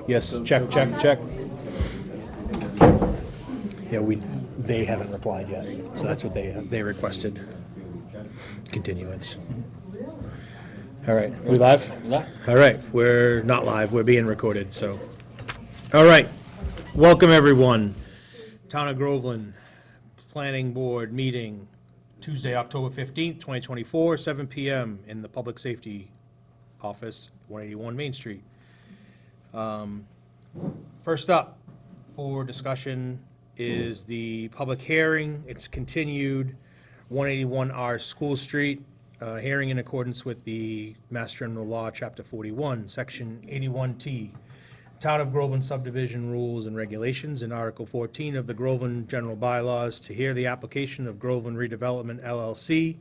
Yes, check. Yeah, they haven't replied yet, so that's what they requested, continuance. All right, we live? All right, we're not live, we're being recorded, so. All right, welcome everyone. Town of Groveland Planning Board meeting Tuesday, October 15th, 2024, 7 PM in the Public Safety Office, 181 Main Street. First up for discussion is the public hearing. It's continued, 181R School Street, hearing in accordance with the Mass General Law, Chapter 41, Section 81T, Town of Groveland Subdivision Rules and Regulations, and Article 14 of the Groveland General Bylaws to hear the application of Groveland Redevelopment LLC,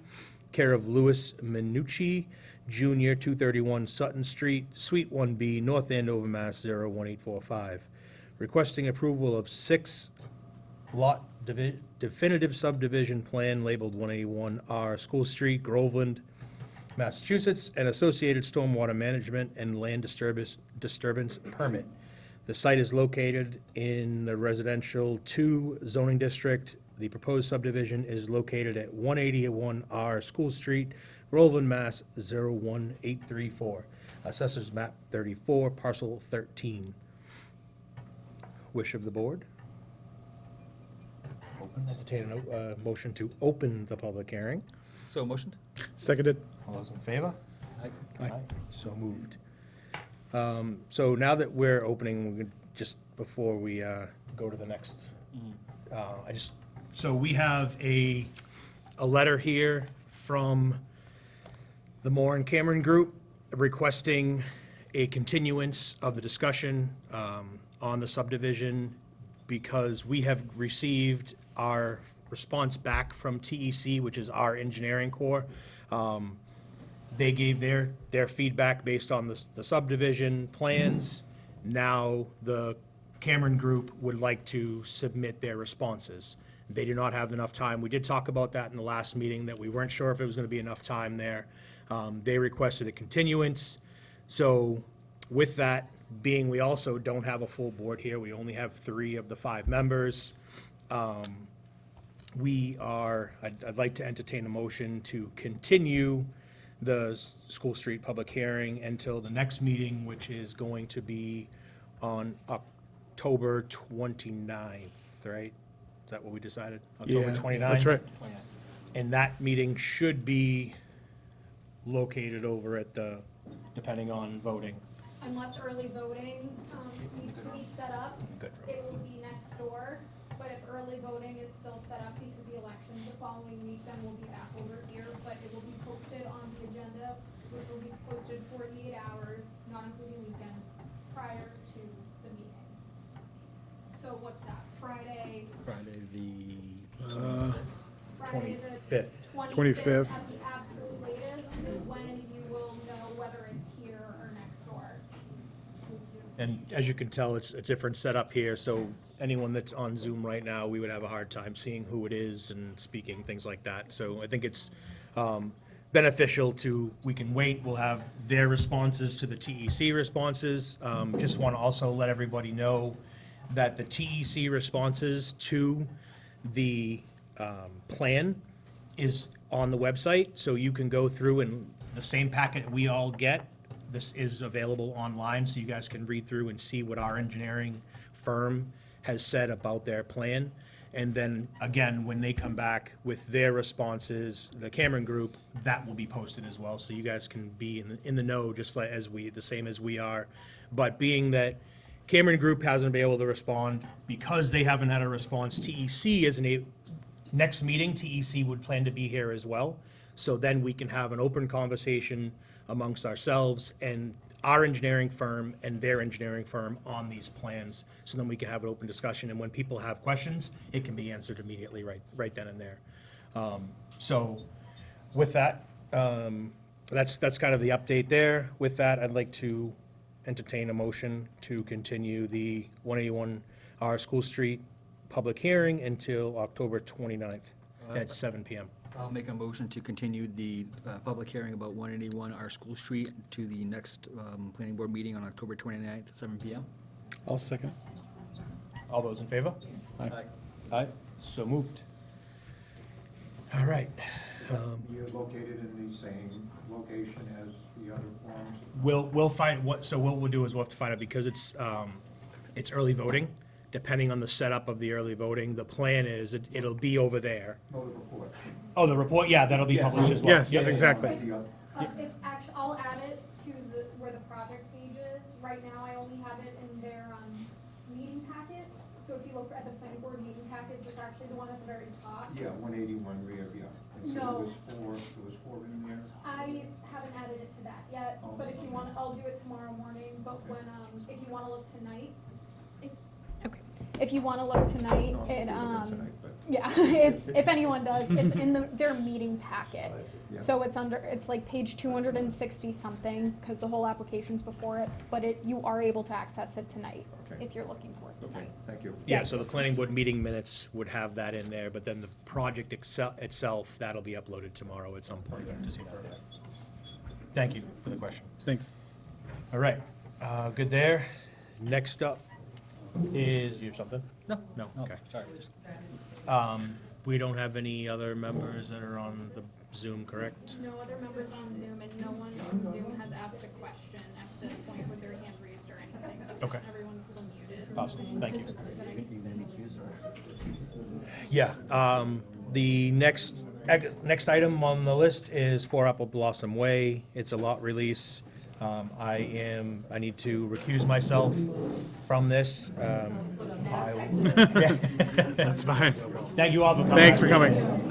care of Louis Minucci, Jr., 231 Sutton Street, Suite 1B, North Andover, Mass. 01845, requesting approval of 6-lot definitive subdivision plan labeled 181R School Street, Groveland, Massachusetts, and associated stormwater management and land disturbance permit. The site is located in the residential 2 zoning district. The proposed subdivision is located at 181R School Street, Groveland, Mass. 01834. Assessors map 34, parcel 13. Wish of the board? Entertain a motion to open the public hearing. So motioned? Seconded. All those in favor? Aye. So moved. So now that we're opening, just before we go to the next, so we have a letter here from the Moore and Cameron Group requesting a continuance of the discussion on the subdivision because we have received our response back from TEC, which is our engineering corps. They gave their feedback based on the subdivision plans. Now, the Cameron Group would like to submit their responses. They do not have enough time. We did talk about that in the last meeting, that we weren't sure if it was gonna be enough time there. They requested a continuance. So with that being, we also don't have a full board here. We only have 3 of the 5 members. I'd like to entertain a motion to continue the School Street public hearing until the next meeting, which is going to be on October 29th, right? Is that what we decided? October 29th? That's right. And that meeting should be located over at the, depending on voting. Unless early voting needs to be set up, Good. it will be next door. But if early voting is still set up because the election's the following week, then we'll be back over here. But it will be posted on the agenda, which will be posted 48 hours, not including weekends, prior to the meeting. So what's that, Friday Friday Friday the 25th. 25th. at the absolute latest is when you will know whether it's here or next door. And as you can tell, it's a different setup here, so anyone that's on Zoom right now, we would have a hard time seeing who it is and speaking, things like that. So I think it's beneficial we can wait, we'll have their responses to the TEC responses. Just want to also let everybody know that the TEC responses to the plan is on the website, so you can go through and the same packet we all get, this is available online, so you guys can read through and see what our engineering firm has said about their plan. And then, again, when they come back with their responses, the Cameron Group, that will be posted as well, so you guys can be in the know, just like the same as we are. But being that Cameron Group hasn't been able to respond, because they haven't had a response, TEC isn't next meeting, TEC would plan to be here as well. So then we can have an open conversation amongst ourselves and our engineering firm and their engineering firm on these plans. So then we can have an open discussion, and when people have questions, it can be answered immediately right then and there. So with that, that's kind of the update there. With that, I'd like to entertain a motion to continue the 181R School Street public hearing until October 29th at 7 PM. I'll make a motion to continue the public hearing about 181 R School Street to the next planning board meeting on October 29th at 7 PM. I'll second. All those in favor? Aye. Aye, so moved. All right. You're located in the same location as the other forms? We'll find so what we'll do is we'll have to find out, because it's early voting, depending on the setup of the early voting, the plan is it'll be over there. No, the report. Oh, the report, yeah, that'll be published as well. Yes, Yeah, yeah, yeah. exactly. It's actually, I'll add it to where the project page is. Right now, I only have it in their, meeting packets. So if you look at the planning board meeting packets, it's actually the one at the very top. Yeah, 181 rear, yeah. And so No. there was four in there? I haven't added it to that yet, but if you want, I'll do it tomorrow morning, but when, if you wanna look tonight, okay, if you wanna look tonight, No, it, we'll look at tonight, but- yeah, it's, if anyone does, it's in their meeting packet. Yeah. So it's it's like page 260 something, cause the whole application's before it, but you are able to access it tonight, Okay. if you're looking for it Okay, tonight. thank you. Yeah, so the planning board meeting minutes would have that in there, but then the project itself, that'll be uploaded tomorrow at some point to see further. Thank you for the question. Thanks. All right, good there. Next up is, you have something? No. No, okay. Sorry, just, We don't have any other members that are on the Zoom, correct? No other members on Zoom, and no one on Zoom has asked a question at this point with their hand raised or anything. Okay. Everyone's still muted. Awesome, thank you. But I can see- Yeah, the next item on the list is 4 Apple Blossom Way. It's a lot release. I need to recuse myself from this. That's fine. Thank you all for coming. Thanks for coming.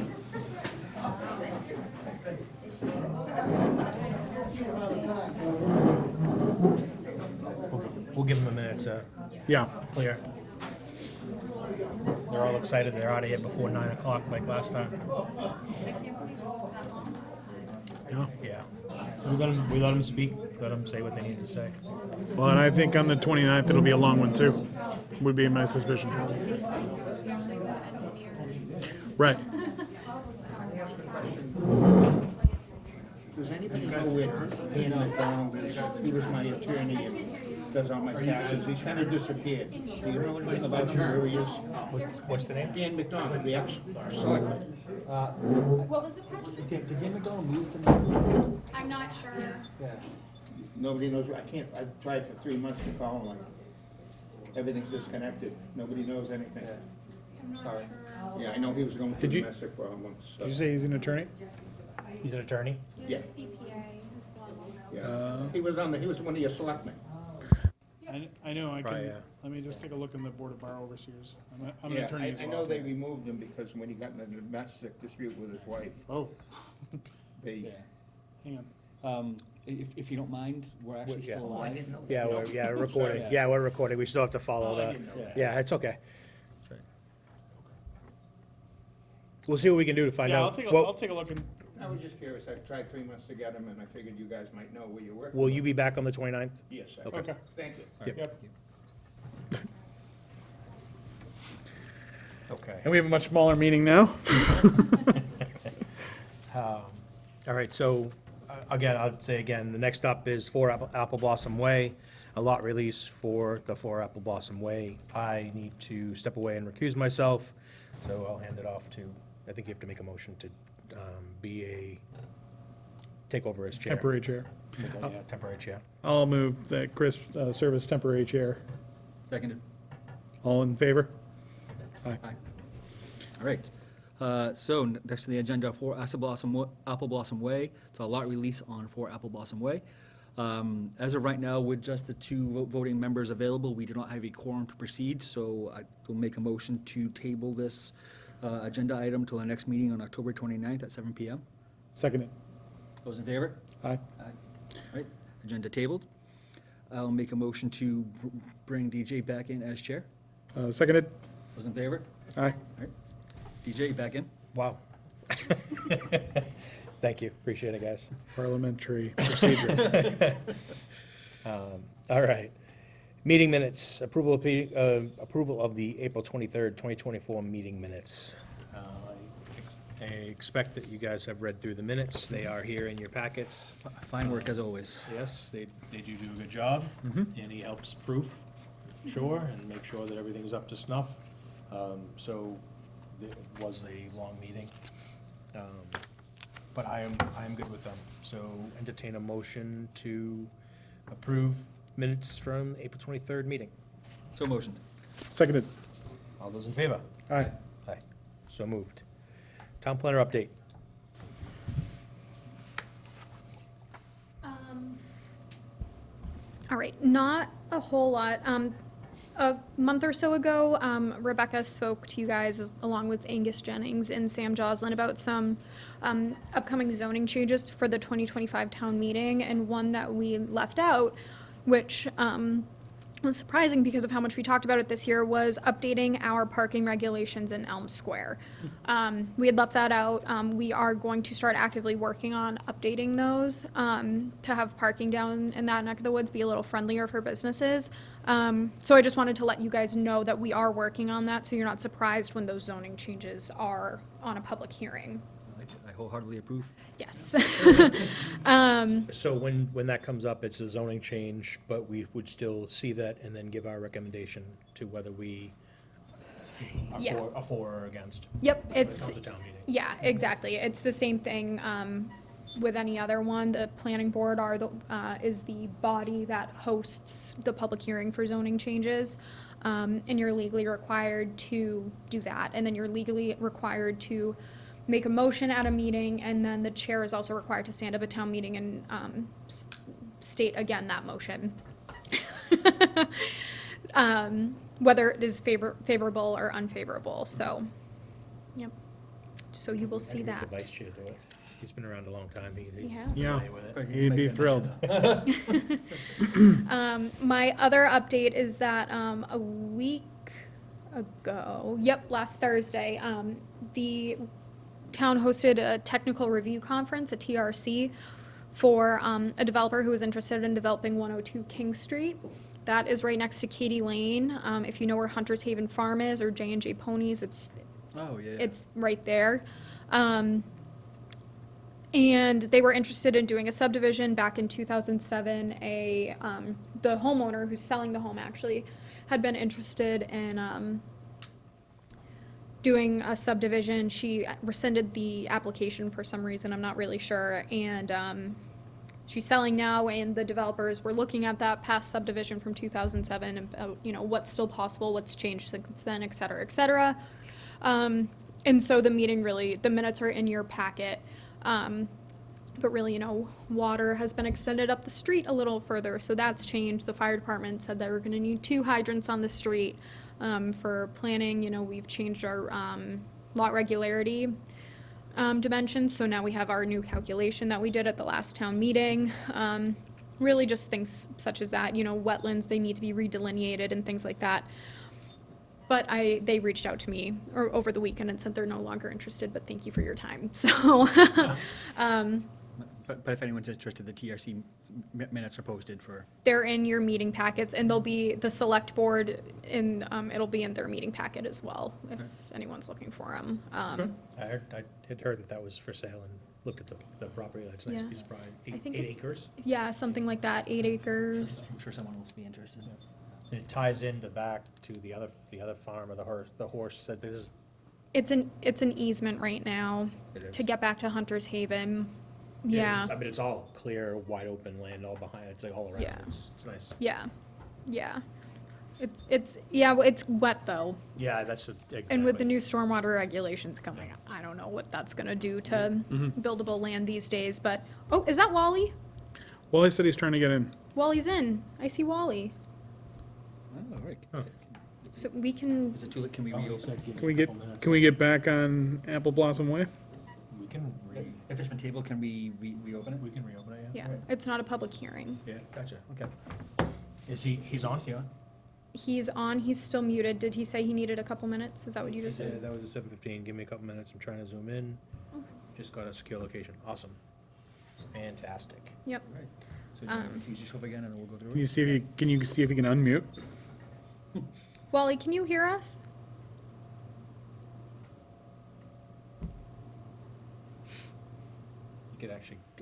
We'll give them a minute to Yeah. clear. They're all excited. They're out of here before 9 o'clock like last time. I can't believe it was that long last time. Yeah. Yeah. We let them speak, let them say what they need to say. Well, and I think on the 29th, it'll be a long one too, would be my suspicion. Especially with the engineers. Right. Does anybody know where Ian McDonald is? He was my attorney and does all my taxes. He's kind of disappeared. Do you know anything about him, where he is? What's the name? Dan McDonald, the ex-selectman. What was the question? did Dan McDonald move from? I'm not sure. Yeah. Nobody knows, I've tried for 3 months to call him. Everything's disconnected. Nobody knows anything. I'm not Sorry. sure. Yeah, I know he was going through Did you- domestic problems. so- Did you say he's an attorney? He's an attorney? He Yeah. was CPA as well. Yeah. He was one of your selectmen. I know, I Right, can, yeah. let me just take a look in the Board of Bar Overseers. I'm an Yeah, attorney as I well. know they removed him because when he got in a domestic dispute with his wife, Oh, they, hang on. If you don't mind, we're actually Yeah. still alive. Yeah, we're recording. Yeah, we're recording. We still have to follow that. Yeah, it's okay. We'll see what we can do to find Yeah, out. I'll take a look and, I was just curious. I tried 3 months to get him and I figured you guys might know where you were. Will you be back on the 29th? Yes, I Okay. okay, Thank you. Yep. yep. Okay. And we have a much smaller meeting now. All right, so, again, I'd say again, the next up is 4 Apple Blossom Way, a lot release for the 4 Apple Blossom Way. I need to step away and recuse myself, so I'll hand it off to, I think you have to make a motion to take over as chair. Temporary chair. Yeah, temporary chair. I'll move that Chris serve as temporary chair. Seconded. All in favor? Aye. Aye. All right. So next on the agenda for Apple Blossom Way. It's a lot release on 4 Apple Blossom Way. As of right now, with just the 2 voting members available, we do not have a quorum to proceed, so I will make a motion to table this agenda item till the next meeting on October 29th at 7 PM. Second it. Those in favor? Aye. All right, agenda tabled. I'll make a motion to bring DJ back in as chair. Seconded. Those in favor? Aye. All right. DJ, back in. Wow. Thank you, appreciate it, guys. Parliamentary procedure. All right. Meeting minutes, approval of the April 23rd, 2024 meeting minutes. I expect that you guys have read through the minutes. They are here in your packets. Fine work as always. Yes, they do a good job. Any helps proof? sure and make sure that everything's up to snuff. So it was a long meeting. But I am good with them. So entertain a motion to approve minutes from April 23rd meeting. So motioned. Seconded. All those in favor? Aye. Aye. So moved. Town planner update. All right, not a whole lot. A month or so ago, Rebecca spoke to you guys along with Angus Jennings and Sam Joslin about some upcoming zoning changes for the 2025 town meeting, and one that we left out, which was surprising because of how much we talked about it this year, was updating our parking regulations in Elm Square. We had left that out. We are going to start actively working on updating those to have parking down in that neck of the woods be a little friendlier for businesses. So I just wanted to let you guys know that we are working on that, so you're not surprised when those zoning changes are on a public hearing. I wholeheartedly approve. Yes. So when that comes up, it's a zoning change, but we would still see that and then give our recommendation to whether we Yeah. are for or against. Yep, when it it's, comes to town meeting. yeah, exactly. It's the same thing with any other one. The planning board is the body that hosts the public hearing for zoning changes. And you're legally required to do that. And then you're legally required to make a motion at a meeting, and then the chair is also required to stand up at town meeting and state again that motion. Whether it is favorable or unfavorable, so, yep. So you will see Maybe that. the vice chair do it. He's been around a long time. He's Yeah. Yeah. familiar with it. He'd be thrilled. My other update is that a week ago, last Thursday, the town hosted a technical review conference, a TRC, for a developer who was interested in developing 102 King Street. That is right next to Katy Lane. If you know where Hunter's Haven Farm is, or J&J Ponies, Oh, yeah. it's right there. And they were interested in doing a subdivision back in 2007. The homeowner who's selling the home actually had been interested in doing a subdivision. She rescinded the application for some reason, I'm not really sure, and she's selling now, and the developers were looking at that past subdivision from 2007, about, what's still possible, what's changed since then, et cetera, et cetera. And so the minutes are in your packet. But really, water has been extended up the street a little further, so that's changed. The fire department said they were gonna need 2 hydrants on the street. For planning, we've changed our lot regularity dimensions, so now we have our new calculation that we did at the last town meeting. Really just things such as that, wetlands, they need to be redelineated and things like that. But they reached out to me over the weekend and said they're no longer interested, but thank you for your time. So, But if anyone's interested, the TRC minutes are posted for. they're in your meeting packets, and they'll be the select board it'll be in their meeting packet as well, if anyone's looking for them. I had heard that was for sale and looked at the property. That's a nice Yeah. piece of property. I think 8 it- acres. Yeah, something like that, 8 acres. I'm sure someone else will be interested. And it ties into back to the other farm of the horse said this is. It's an easement right now It is. to get back to Hunter's Haven. It's- Yeah, I mean, it's all clear, wide open land all behind. It's like all around. Yeah. It's nice. yeah. It's wet though. Yeah, that's And with the new stormwater regulations coming, I don't know what that's gonna do to buildable land these days, but, oh, is that Wally? Well, he said he's trying to get in. Wally's in. I see Wally. Oh, right. So we can, Is it too late? Can we reopen? Can we get back on Apple Blossom Way? We can If it's been tabled, can we reopen it? we can reopen it. yeah, it's not a public hearing. Yeah, gotcha, okay. He's on? Is he on? He's on, he's still muted. Did he say he needed a couple minutes? Is that what you just said? That was at 7:15. Give me a couple minutes. I'm trying to zoom in. Just got a secure location. Awesome. Fantastic. Yep. Right. So can you use yourself again and then we'll go through Can you it? see if you can unmute? Wally, can you hear us?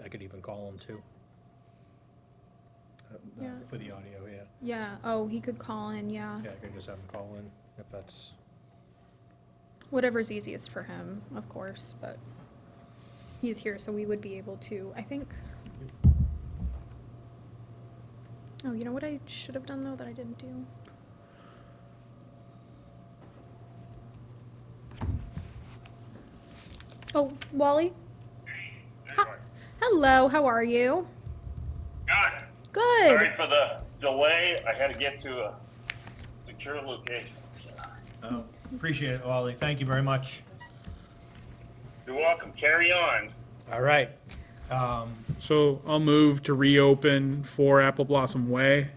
I could even call him too. Yeah. For the audio, yeah. Yeah, oh, he could call in, yeah. Yeah, I could just have him call in if that's, Whatever's easiest for him, of course, but he's here, so we would be able to, I think. Oh, you know what I should have done though that I didn't do? Oh, Wally? Hello, how are you? Good. Good. Sorry for the delay. I had to get to a secure location. oh, appreciate it, Wally. Thank you very much. You're welcome. Carry on. All right. So I'll move to reopen 4 Apple Blossom Way.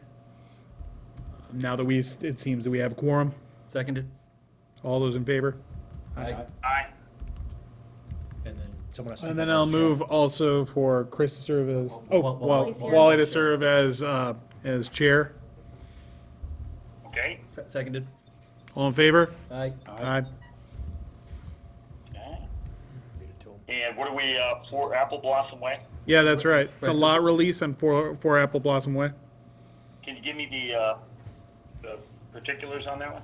Now that it seems that we have a quorum. Seconded. All those in favor? Aye. Aye. And then someone has to. And take then over I'll as chair. move also for Chris to serve as, Wally's here. Wally to serve as chair. Okay. Seconded. All in favor? Aye. Aye. Read it to him. And what are we, for Apple Blossom Way? Yeah, that's right. It's a Right, so- lot release on 4 Apple Blossom Way. Can you give me the particulars on that one?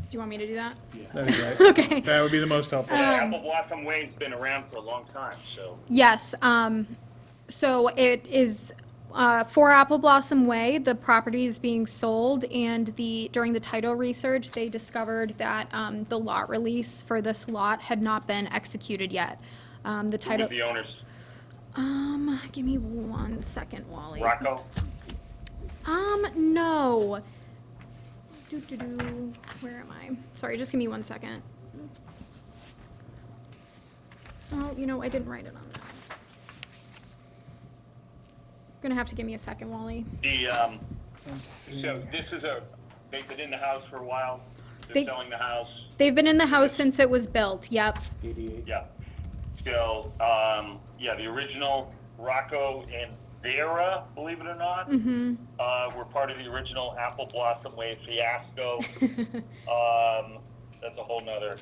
Do you want me to do that? That'd be right. Okay. That would be the most helpful. Apple Blossom Way's been around for a long time, so. Yes, so it is, 4 Apple Blossom Way, the property is being sold, and during the title research, they discovered that, the lot release for this lot had not been executed yet. The Who title, was the owners? give me 1 second, Wally. Rocco? No. Where am I? Sorry, just give me 1 second. Oh, I didn't write it on that. Gonna have to give me a second, Wally. So this is they've been in the house for a while. They're They- selling the house. They've been in the house since it was built, yep. 88. Yeah. So, the original Rocco and Vera, believe it or not, were part of the original Apple Blossom Way fiasco. That's a whole nother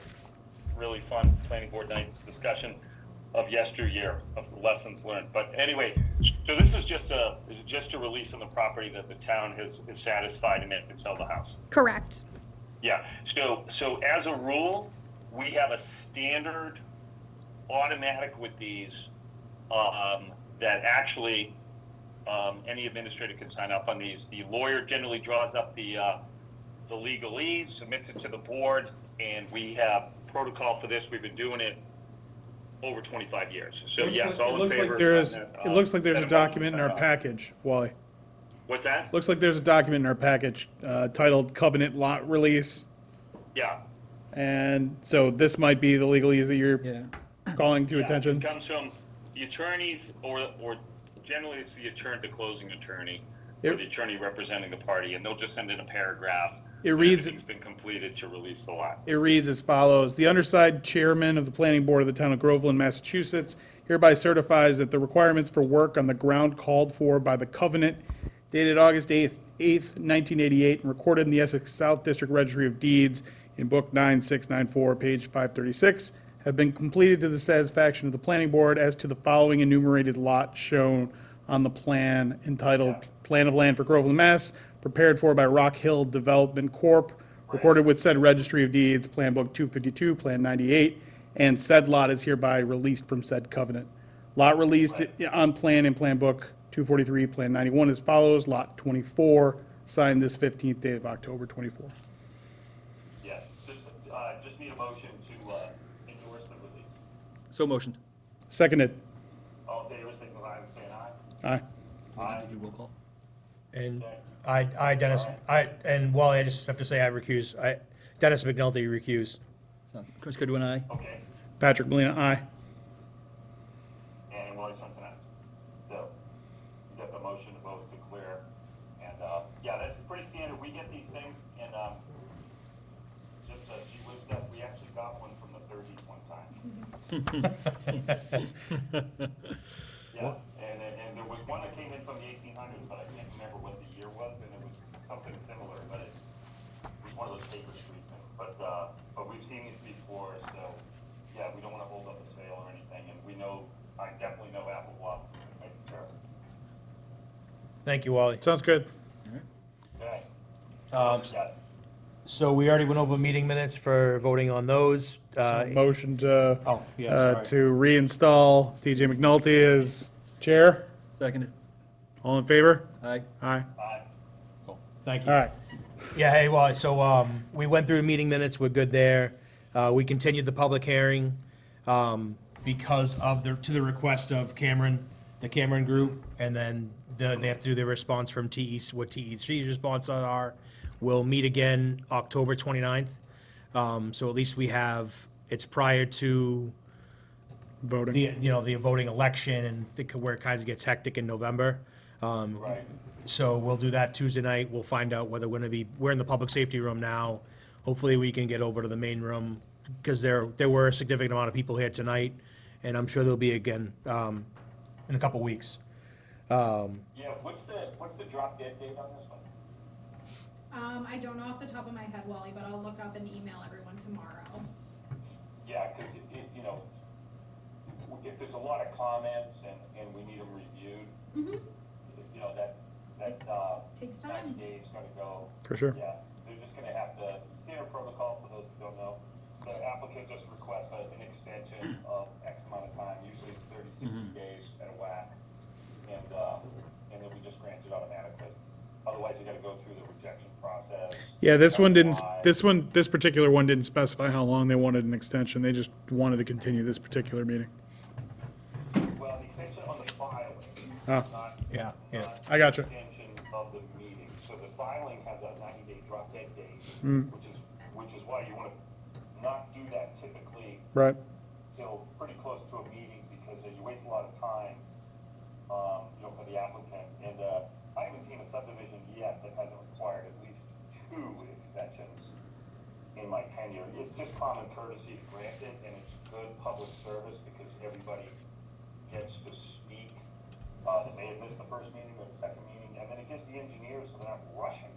really fun planning board night discussion of yesteryear, of lessons learned. But anyway, so this is just a release on the property that the town is satisfied and it can sell the house. Correct. Yeah, so as a rule, we have a standard automatic with these, that actually, any administrator can sign off on these. The lawyer generally draws up the legalese, submits it to the board, and we have protocol for this. We've been doing it over 25 years. So yes, all in favor. It looks like there's Send a motion, document in sign our off. package, Wally. What's that? Looks like there's a document in our package titled Covenant Lot Release. Yeah. And so this might be the legalese that you're Yeah. calling to Yeah, attention. It comes from the attorneys, or generally it's the closing attorney, or Yep. the attorney representing the party, and they'll just send in a paragraph. It when reads- Everything's been completed to release the lot. It reads as follows. The undersigned chairman of the planning board of the town of Groveland, Massachusetts hereby certifies that the requirements for work on the ground called for by the covenant dated August 8th, 1988, and recorded in the Essex South District Registry of Deeds in Book 9694, page 536, have been completed to the satisfaction of the planning board as to the following enumerated lot shown on the plan entitled Plan of Land for Groveland, Mass., prepared for by Rock Hill Development Corp., recorded with said Registry of Deeds, Plan Book 252, Plan 98, and said lot is hereby released from said covenant. Lot released on plan in Plan Book 243, Plan 91 as follows. Lot 24, signed this 15th day of October 24. Yeah, just need a motion to endorse the release. So motioned. Seconded. All in favor, signify by saying aye. Aye. Aye. Did you roll call? And Dennis, and Wally, I just have to say I recuse, Dennis McNulty recuse. So, Chris Goodwin, aye. Okay, Patrick Molina, aye. and Willie Swenson, aye. So, you got the motion to vote to clear, and, yeah, that's pretty standard. We get these things, and, just a gee whiz stuff, we actually got one from the 30s one time. Yeah, and there was one that came in from the 1800s, but I can't remember what the year was, and it was something similar, but it was one of those paper street things. But we've seen these before, so, yeah, we don't wanna hold up a sale or anything, and I definitely know Apple Blossom is gonna take care of it. Thank you, Wally. Sounds good. Okay. Um, Yeah. So we already went over meeting minutes for voting on those. Motion to, Oh, yeah, sorry. to reinstall TJ McNulty as chair. Seconded. All in favor? Aye. Aye. Thank you. All right. Yeah, hey, well, so, we went through the meeting minutes, we're good there. We continued the public hearing, because of to the request of Cameron, the Cameron Group, and then they have to do their response from what TEC's responses are. We'll meet again October 29th. So at least we have, it's prior to Voting. the voting election and where it kind of gets hectic in November. Right. So we'll do that Tuesday night. We'll find out whether we're in the public safety room now. Hopefully, we can get over to the main room, because there were a significant amount of people here tonight, and I'm sure there'll be again in a couple weeks. Yeah, what's the drop dead date on this one? I don't know off the top of my head, Wally, but I'll look up and email everyone tomorrow. Yeah, because if there's a lot of comments and we need them reviewed, that Takes 90 time. days gonna go. For sure. Yeah, they're just gonna have to, standard protocol for those who don't know, the applicant just requests an extension of X amount of time, usually it's 30, 60 days at a whack, and then we just grant it automatically. Otherwise, you gotta go through the rejection process. Yeah, this one didn't, apply. this particular one didn't specify how long they wanted an extension. They just wanted to continue this particular meeting. Well, the extension on the filing, Oh. not. Yeah, yeah. not I gotcha. the Extension of the meeting, so the filing has a 90-day drop dead date, which is why you wanna not do that typically, Right. pretty close to a meeting, because you waste a lot of time, for the applicant, and, I haven't seen a subdivision yet that hasn't required at least 2 extensions in my tenure. It's just common courtesy to grant it, and it's good public service, because everybody gets to speak, that may have missed the first meeting or the second meeting, and then it gives the engineers, so they're not rushing,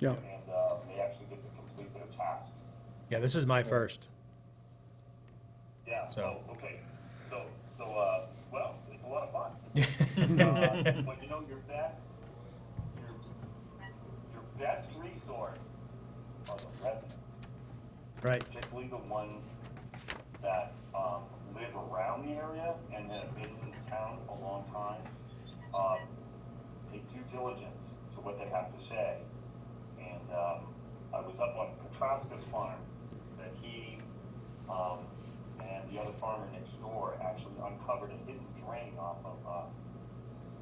Yeah. and, they actually get to complete their tasks. Yeah, this is my first. Yeah, So- okay, well, it's a lot of fun. But your best resource are the residents, Right. particularly the ones that, live around the area and have been in town a long time. Take due diligence to what they have to say. And, I was up on Petrosca's farm, that he, and the other farmer next door actually uncovered a hidden drain off of,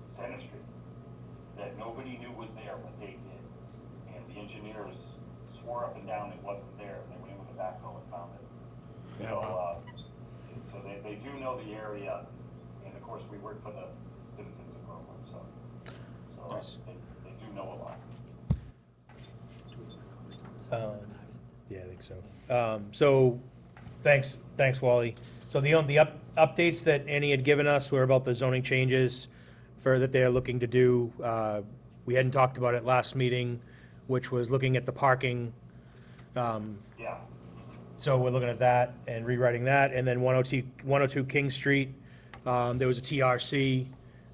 Center Street that nobody knew was there, but they did. And the engineers swore up and down it wasn't there, and they went in with a backhoe and found it. So they do know the area, and of course, we work for the citizens of Groveland, so Nice. they do know a lot. Yeah, I think so. So, thanks, Wally. So the updates that Annie had given us were about the zoning changes that they're looking to do. We hadn't talked about it last meeting, which was looking at the parking. Yeah, So we're looking at that and rewriting that. And then 102 King Street, there was a TRC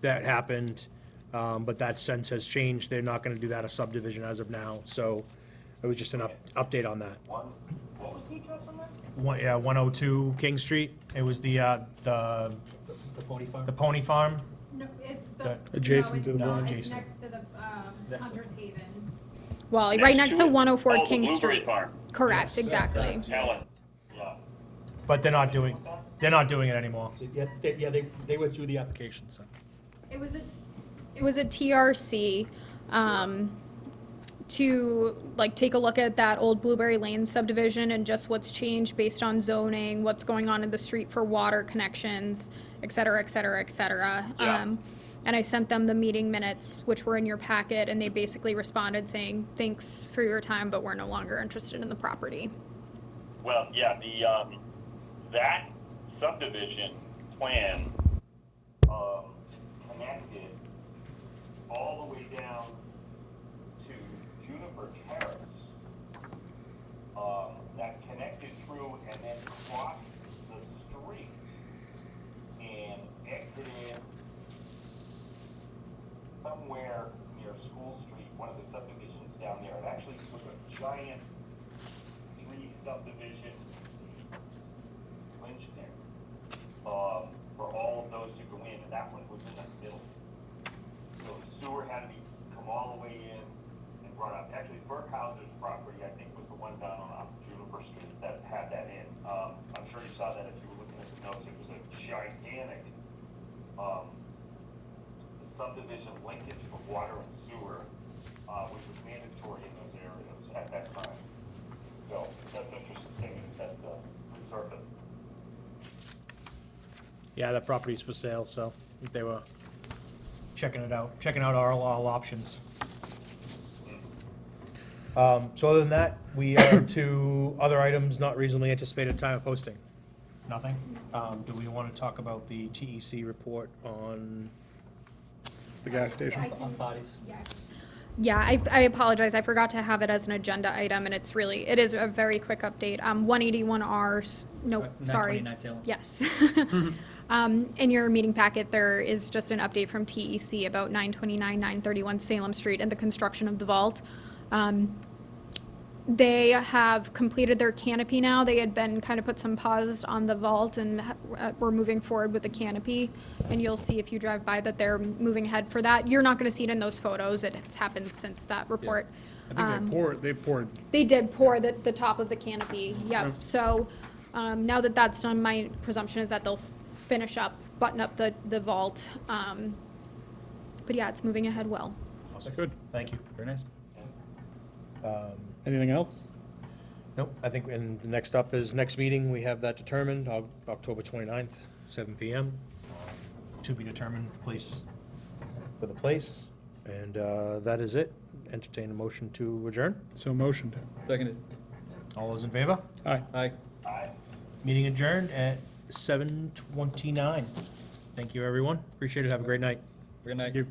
that happened, but that since has changed. They're not gonna do that a subdivision as of now. So it was just an update on that. what was the address on that? 102 King Street. It was the The pony farm? Pony Farm. No, Adjacent to the no, building. it's next to the, Hunter's Haven. Well, right Next next to to it. 104 Oh, the King Blueberry Street. Farm. Correct, exactly. Ellen's, yeah. But they're not doing it anymore. Yeah, they withdrew the application, so. It was a, It was a TRC to take a look at that old Blueberry Lane subdivision and just what's changed based on zoning, what's going on in the street for water connections, et cetera, et cetera, et cetera. Yeah. And I sent them the meeting minutes, which were in your packet, and they basically responded saying, thanks for your time, but we're no longer interested in the property. Well, yeah, that subdivision plan, connected all the way down to Juniper Terrace. That connected through and then crossed the street and exited. I somewhere near School Street, one of the subdivisions down there, it actually was a giant 3 subdivision linchpin, for all of those to go in, and that one was in the middle. So the sewer had to come all the way in and brought up. Actually, Burkhauser's property, I think, was the one down off Juniper Street that had that in. I'm sure you saw that if you were looking at the notes. It was a gigantic, subdivision linkage for water and sewer, which was mandatory in those areas at that time. So that's interesting that resurfaced. Yeah, that property's for sale, so I think they were checking out all options. So other than that, we are to other items not reasonably anticipated time of posting. Nothing? Do we want to talk about the TEC report on, The gas station. On bodies. Yeah. Yeah, I apologize. I forgot to have it as an agenda item, and it is a very quick update. 181R's, no, sorry. 929 Salem. Yes. In your meeting packet, there is just an update from TEC about 929, 931 Salem Street and the construction of the vault. They have completed their canopy now. They had been kind of put some pause on the vault, and we're moving forward with the canopy. And you'll see if you drive by that they're moving ahead for that. You're not going to see it in those photos. It's happened since that report. I think they poured, They did pour the top of the canopy, yep. So, now that that's done, my presumption is that they'll finish up, button up the vault. But yeah, it's moving ahead well. good. thank you. Very nice. Anything else? Nope, I think, and the next up is, next meeting, we have that determined, October 29th, 7 PM. To be determined place for the place, and that is it. Entertain a motion to adjourn. So motioned. Seconded. All those in favor? Aye. Aye. Meeting adjourned at 7:29. Thank you, everyone. Appreciate it. Have a great night. Good night. Thank you.